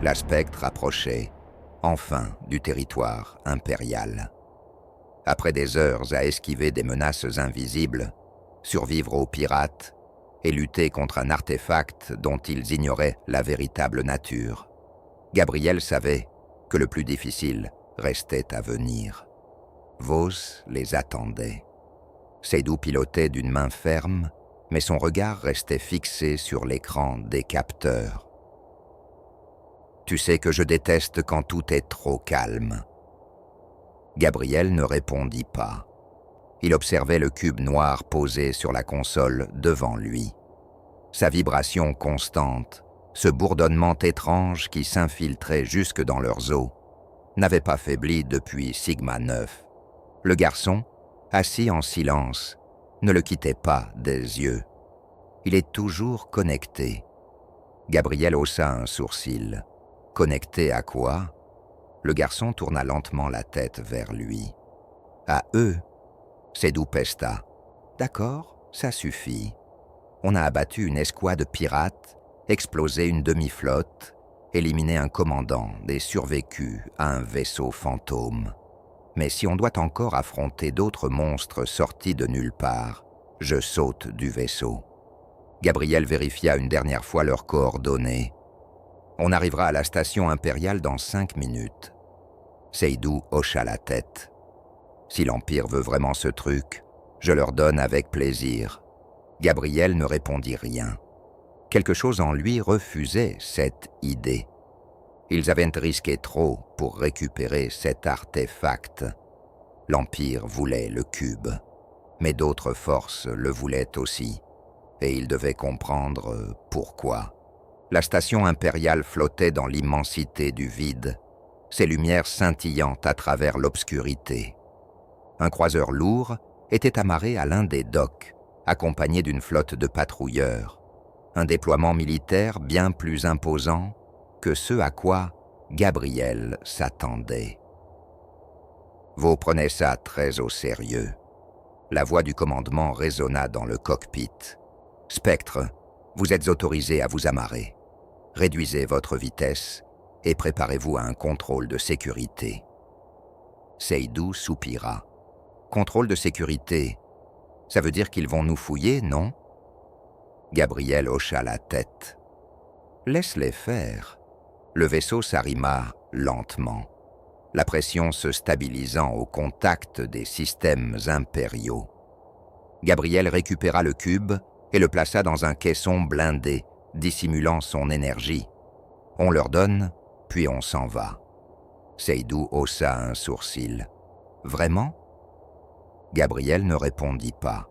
La Spectre approchait, enfin, du territoire impérial. Après des heures à esquiver des menaces invisibles, survivre aux pirates et lutter contre un artefact dont ils ignoraient la véritable nature, Gabriel savait que le plus difficile restait à venir. Vos les attendait. Seydoux pilotait d'une main ferme, mais son regard restait fixé sur l'écran des capteurs. « Tu sais que je déteste quand tout est trop calme. » Gabriel ne répondit pas. Il observait le cube noir posé sur la console devant lui. Sa vibration constante, ce bourdonnement étrange qui s'infiltrait jusque dans leurs os, n'avait pas faibli depuis Sigma 9. Le garçon, assis en silence, ne le quittait pas des yeux. Il est toujours connecté. Gabriel haussa un sourcil. Connecté à quoi? Le garçon tourna lentement la tête vers lui. À eux, Seydoux pesta. D'accord, ça suffit. On a abattu une escouade de pirates, explosé une demi-flotte, éliminé un commandant et survécu à un vaisseau fantôme. Mais si on doit encore affronter d'autres monstres sortis de nulle part, je saute du vaisseau. Gabriel vérifia une dernière fois leurs coordonnées. On arrivera à la station impériale dans 5 minutes. Seydoux hocha la tête. Si l'Empire veut vraiment ce truc, je leur donne avec plaisir. Gabriel ne répondit rien. Quelque chose en lui refusait cette idée. Ils avaient risqué trop pour récupérer cet artefact. L'Empire voulait le cube, mais d'autres forces le voulaient aussi, et ils devaient comprendre pourquoi. La station impériale flottait dans l'immensité du vide, ses lumières scintillant à travers l'obscurité. Un croiseur lourd était amarré à l'un des docks, accompagné d'une flotte de patrouilleurs, un déploiement militaire bien plus imposant que ce à quoi Gabriel s'attendait. Vaux prenait ça très au sérieux. La voix du commandement résonna dans le cockpit. « Spectre, vous êtes autorisé à vous amarrer. Réduisez votre vitesse et préparez-vous à un contrôle de sécurité. » Seydoux soupira. « Contrôle de sécurité, ça veut dire qu'ils vont nous fouiller, non ?» Gabriel hocha la tête. « Laisse-les faire. » Le vaisseau s'arrima lentement, la pression se stabilisant au contact des systèmes impériaux. Gabriel récupéra le cube et le plaça dans un caisson blindé, dissimulant son énergie. On leur donne, puis on s'en va. Seydoux haussa un sourcil. « Vraiment ?» Gabriel ne répondit pas.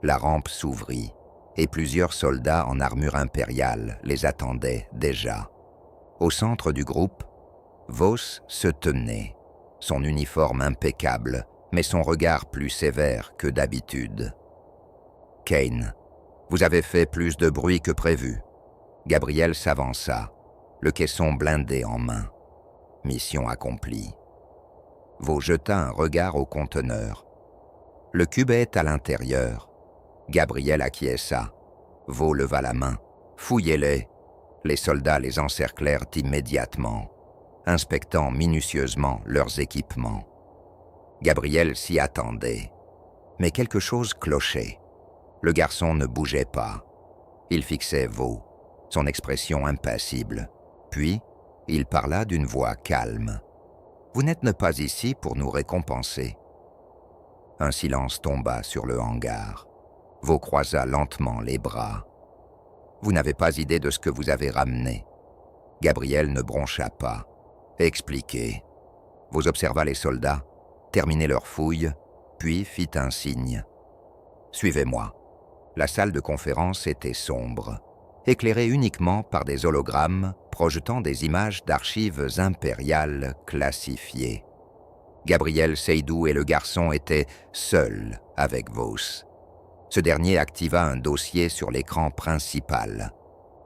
La rampe s'ouvrit, et plusieurs soldats en armure impériale les attendaient déjà. Au centre du groupe, Vos se tenait, son uniforme impeccable, mais son regard plus sévère que d'habitude. « Kane, vous avez fait plus de bruit que prévu. » Gabriel s'avança, le caisson blindé en main. Mission accomplie. Vaux jeta un regard au conteneur. Le cube est à l'intérieur. Gabriel acquiesça. Vaux leva la main. « Fouillez-les !» Les soldats les encerclèrent immédiatement, inspectant minutieusement leurs équipements. Gabriel s'y attendait, mais quelque chose clochait. Le garçon ne bougeait pas. Il fixait Vaux, son expression impassible. Puis, il parla d'une voix calme. « Vous n'êtes pas ici pour nous récompenser. » Un silence tomba sur le hangar. Vaux croisa lentement les bras. « Vous n'avez pas idée de ce que vous avez ramené. » Gabriel ne broncha pas. « Expliquez. » Vaux observa les soldats, termina leur fouille, puis fit un signe. « Suivez-moi. » La salle de conférence était sombre, éclairée uniquement par des hologrammes projetant des images d'archives impériales classifiées. Gabriel, Seydoux et le garçon étaient seuls avec Vos. Ce dernier activa un dossier sur l'écran principal.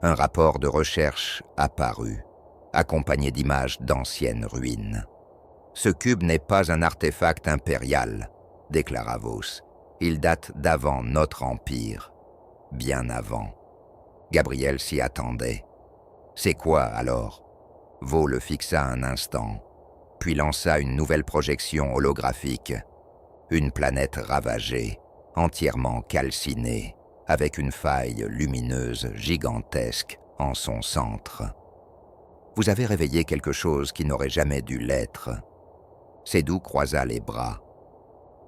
Un rapport de recherche apparut, accompagné d'images d'anciennes ruines. « Ce cube n'est pas un artefact impérial, » déclara Vos. « Il date d'avant notre empire, bien avant. » Gabriel s'y attendait. « C'est quoi alors ?» Vaux le fixa un instant, puis lança une nouvelle projection holographique. Une planète ravagée, entièrement calcinée, avec une faille lumineuse gigantesque en son centre. Vous avez réveillé quelque chose qui n'aurait jamais dû l'être. Seydoux croisa les bras.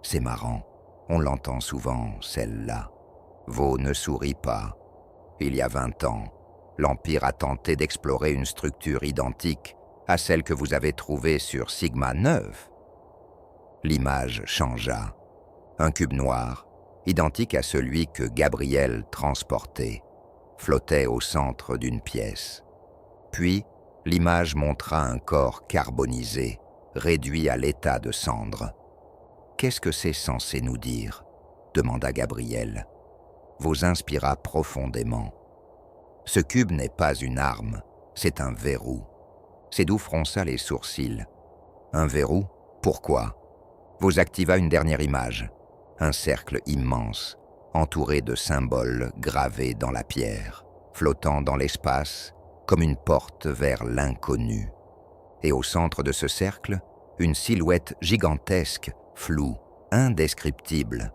C'est marrant, on l'entend souvent, celle-là. Vaux ne sourit pas. Il y a 20 ans, l'Empire a tenté d'explorer une structure identique à celle que vous avez trouvée sur Sigma 9. L'image changea. Un cube noir, identique à celui que Gabriel transportait, flottait au centre d'une pièce. Puis, l'image montra un corps carbonisé, réduit à l'état de cendre. « Qu'est-ce que c'est censé nous dire ?» demanda Gabriel. Vaux inspira profondément. « Ce cube n'est pas une arme, c'est un verrou. » Seydoux fronça les sourcils. « Un verrou? Pourquoi ?» Vaux activa une dernière image. Un cercle immense, entouré de symboles gravés dans la pierre, flottant dans l'espace comme une porte vers l'inconnu. Et au centre de ce cercle, une silhouette gigantesque, floue, indescriptible.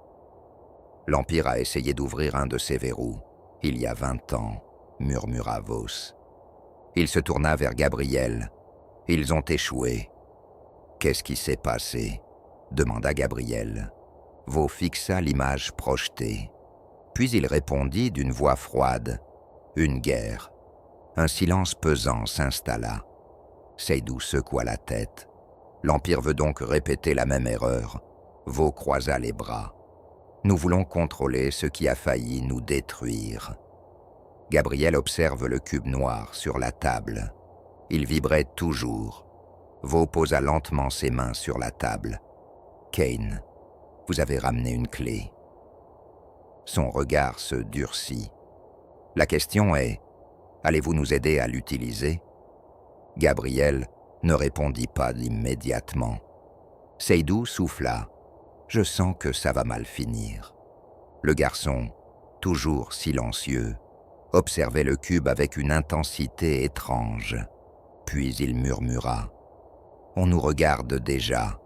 L'Empire a essayé d'ouvrir un de ces verrous, il y a 20 ans, murmura Vos. Il se tourna vers Gabriel. Ils ont échoué. Qu'est-ce qui s'est passé ? Demanda Gabriel. Vaux fixa l'image projetée. Puis il répondit d'une voix froide. Une guerre. Un silence pesant s'installa. Seydoux secoua la tête. L'Empire veut donc répéter la même erreur. Vaux croisa les bras. Nous voulons contrôler ce qui a failli nous détruire. Gabriel observe le cube noir sur la table. Il vibrait toujours. Vaux posa lentement ses mains sur la table. Kane, vous avez ramené une clé. Son regard se durcit. La question est, allez-vous nous aider à l'utiliser ? Gabriel ne répondit pas immédiatement. Seydoux souffla. Je sens que ça va mal finir. Le garçon, toujours silencieux, observait le cube avec une intensité étrange. Puis il murmura. On nous regarde déjà.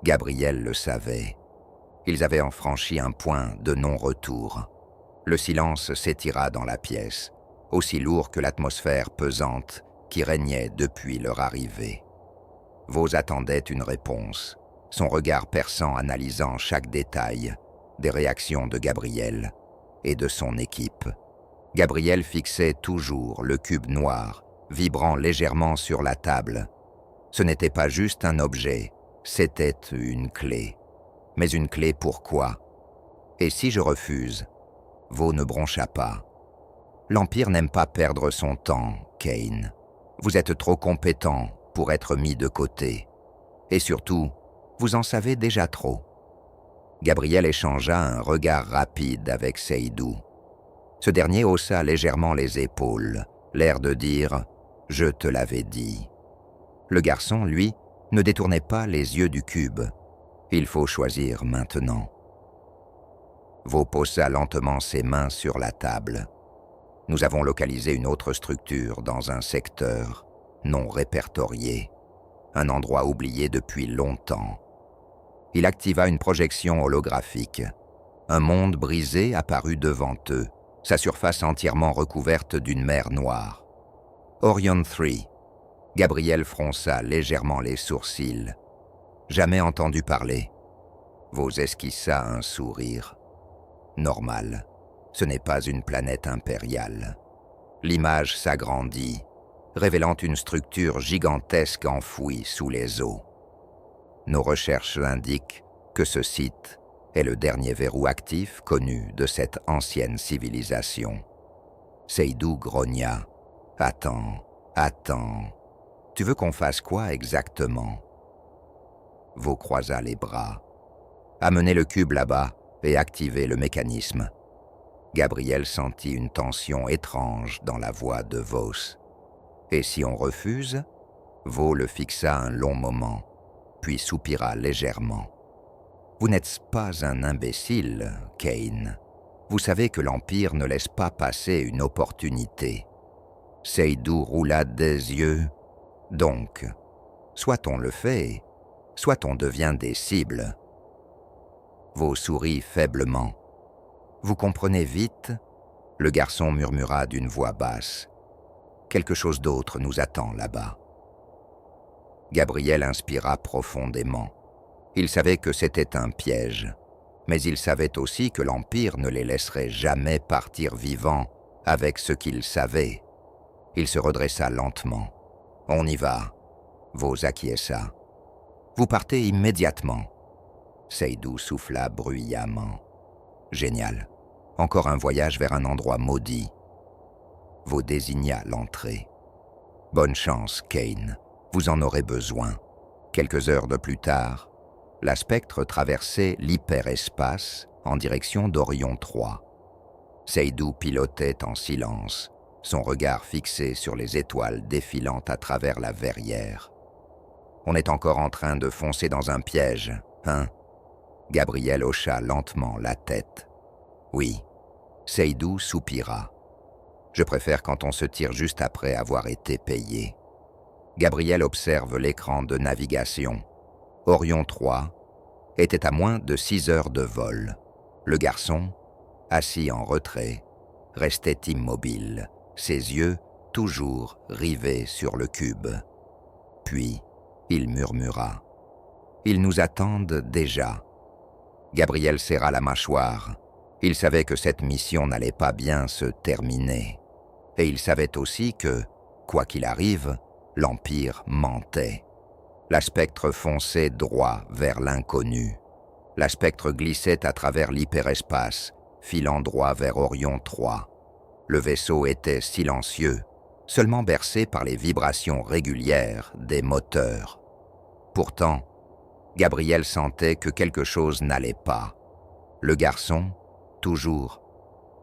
Gabriel le savait. Ils avaient franchi un point de non-retour. Le silence s'étira dans la pièce, aussi lourd que l'atmosphère pesante qui régnait depuis leur arrivée. Vos attendait une réponse, son regard perçant analysant chaque détail des réactions de Gabriel et de son équipe. Gabriel fixait toujours le cube noir, vibrant légèrement sur la table. Ce n'était pas juste un objet, c'était une clé. Mais une clé pourquoi ? Et si je refuse ? Vaux ne broncha pas. L'Empire n'aime pas perdre son temps, Kane. Vous êtes trop compétent pour être mis de côté. Et surtout, vous en savez déjà trop. Gabriel échangea un regard rapide avec Seydoux. Ce dernier haussa légèrement les épaules, l'air de dire « Je te l'avais dit ». Le garçon, lui, ne détournait pas les yeux du cube. Il faut choisir maintenant. Vaux posa lentement ses mains sur la table. Nous avons localisé une autre structure dans un secteur non répertorié, un endroit oublié depuis longtemps. Il activa une projection holographique. Un monde brisé apparut devant eux, sa surface entièrement recouverte d'une mer noire. Orion 3. Gabriel fronça légèrement les sourcils. Jamais entendu parler. Vaux esquissa un sourire. Normal, ce n'est pas une planète impériale. L'image s'agrandit, révélant une structure gigantesque enfouie sous les eaux. Nos recherches indiquent que ce site est le dernier verrou actif connu de cette ancienne civilisation. Seydoux grogna. « Attends. Tu veux qu'on fasse quoi exactement ?» Vaux croisa les bras. « Amenez le cube là-bas et activez le mécanisme. » Gabriel sentit une tension étrange dans la voix de Vos. « Et si on refuse ?» Vaux le fixa un long moment, puis soupira légèrement. « Vous n'êtes pas un imbécile, Kane. Vous savez que l'Empire ne laisse pas passer une opportunité. » Seydoux roula des yeux. Donc, soit on le fait, soit on devient des cibles. Vos sourit faiblement. Vous comprenez vite, le garçon murmura d'une voix basse. Quelque chose d'autre nous attend là-bas. Gabriel inspira profondément. Il savait que c'était un piège, mais il savait aussi que l'Empire ne les laisserait jamais partir vivants avec ce qu'il savait. Il se redressa lentement. « On y va. » Vos acquiesça. « Vous partez immédiatement. » Seydou souffla bruyamment. « Génial. Encore un voyage vers un endroit maudit. » Vos désigna l'entrée. « Bonne chance, Kane. Vous en aurez besoin. » Quelques heures de plus tard, la spectre traversait l'hyperespace en direction d'Orion 3. Seydou pilotait en silence, son regard fixé sur les étoiles défilant à travers la verrière. « On est encore en train de foncer dans un piège, hein ?» Gabriel hocha lentement la tête. « Oui. » Seydou soupira. « Je préfère quand on se tire juste après avoir été payé. » Gabriel observe l'écran de navigation. Orion 3 était à moins de 6 heures de vol. Le garçon, assis en retrait, restait immobile, ses yeux toujours rivés sur le cube. Puis, il murmura. « Ils nous attendent déjà. » Gabriel serra la mâchoire. Il savait que cette mission n'allait pas bien se terminer. Et il savait aussi que, quoi qu'il arrive, l'Empire mentait. La spectre fonçait droit vers l'inconnu. La spectre glissait à travers l'hyperespace, filant droit vers Orion 3. Le vaisseau était silencieux, seulement bercé par les vibrations régulières des moteurs. Pourtant, Gabriel sentait que quelque chose n'allait pas. Le garçon, toujours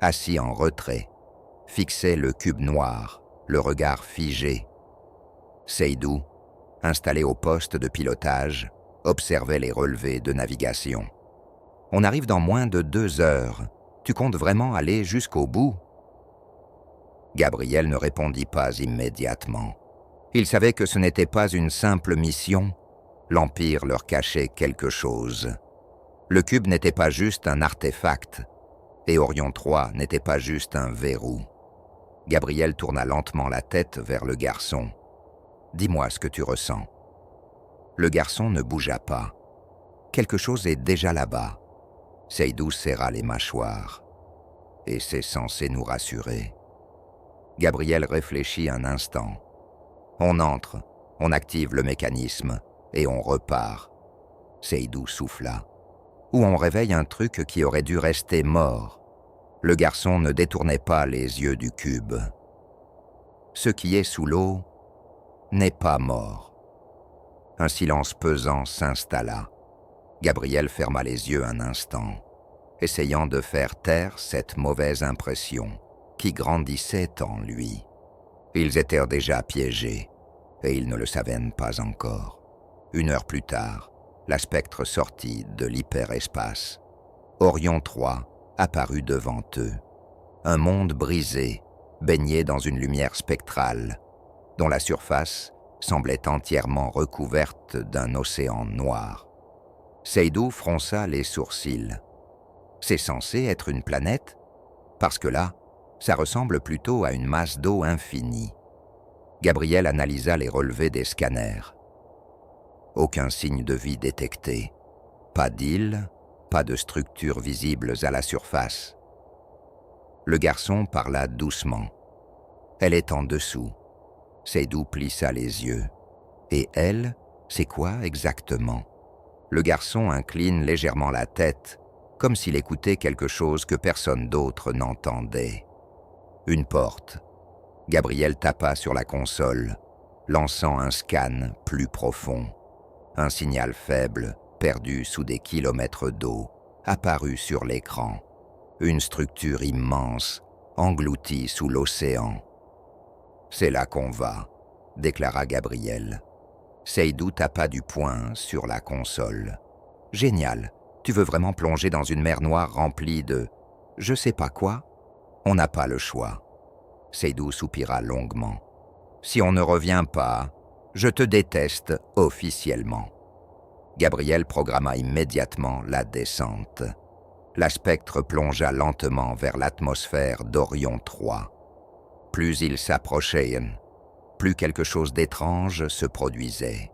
assis en retrait, fixait le cube noir, le regard figé. Seydou, installé au poste de pilotage, observait les relevés de navigation. « On arrive dans moins de 2 heures. Tu comptes vraiment aller jusqu'au bout ?» Gabriel ne répondit pas immédiatement. Il savait que ce n'était pas une simple mission. L'Empire leur cachait quelque chose. Le cube n'était pas juste un artefact, et Orion 3 n'était pas juste un verrou. Gabriel tourna lentement la tête vers le garçon. « Dis-moi ce que tu ressens. » Le garçon ne bougea pas. « Quelque chose est déjà là-bas. » Seydou serra les mâchoires. « Et c'est censé nous rassurer. » Gabriel réfléchit un instant. « On entre, on active le mécanisme, et on repart. » Seydou souffla. « Ou on réveille un truc qui aurait dû rester mort. » Le garçon ne détournait pas les yeux du cube. « Ce qui est sous l'eau n'est pas mort. » Un silence pesant s'installa. Gabriel ferma les yeux un instant, essayant de faire taire cette mauvaise impression qui grandissait en lui. Ils étaient déjà piégés, et ils ne le savaient pas encore. 1 heure plus tard, la spectre sortit de l'hyperespace. Orion 3 apparut devant eux. Un monde brisé, baigné dans une lumière spectrale, dont la surface semblait entièrement recouverte d'un océan noir. Seydou fronça les sourcils. C'est censé être une planète, parce que là, ça ressemble plutôt à une masse d'eau infinie. Gabriel analysa les relevés des scanners. Aucun signe de vie détecté. Pas d'île, pas de structures visibles à la surface. Le garçon parla doucement. « Elle est en dessous. » Seydou plissa les yeux. « Et elle, c'est quoi exactement ?» Le garçon incline légèrement la tête, comme s'il écoutait quelque chose que personne d'autre n'entendait. Une porte. Gabriel tapa sur la console, lançant un scan plus profond. Un signal faible, perdu sous des kilomètres d'eau, apparut sur l'écran. Une structure immense, engloutie sous l'océan. « C'est là qu'on va », déclara Gabriel. Seydou tapa du poing sur la console. « Génial, tu veux vraiment plonger dans une mer noire remplie de... je sais pas quoi ? On n'a pas le choix. » Seydou soupira longuement. « Si on ne revient pas, Je te déteste officiellement. Gabriel programma immédiatement la descente. La Spectre plongea lentement vers l'atmosphère d'Orion 3. Plus il s'approchait, plus quelque chose d'étrange se produisait.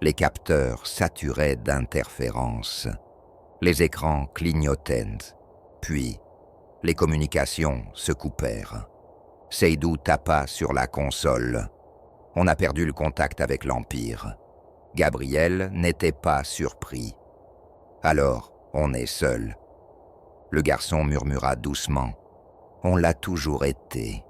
Les capteurs saturaient d'interférences. Les écrans clignotaient. Puis, les communications se coupèrent. Seydou tapa sur la console. On a perdu le contact avec l'Empire. Gabriel n'était pas surpris. Alors, on est seul. Le garçon murmura doucement. On l'a toujours été.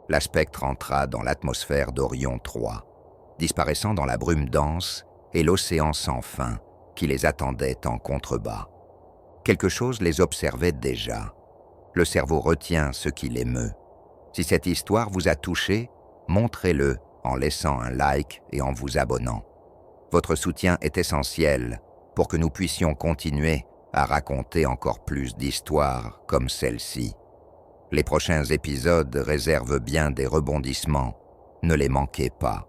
La Spectre entra dans l'atmosphère d'Orion 3, disparaissant dans la brume dense et l'océan sans fin qui les attendait en contrebas. Quelque chose les observait déjà. Le cerveau retient ce qui l'émeut. Si cette histoire vous a touché, montrez-le en laissant un like et en vous abonnant. Votre soutien est essentiel pour que nous puissions continuer à raconter encore plus d'histoires comme celle-ci. Les prochains épisodes réservent bien des rebondissements. Ne les manquez pas.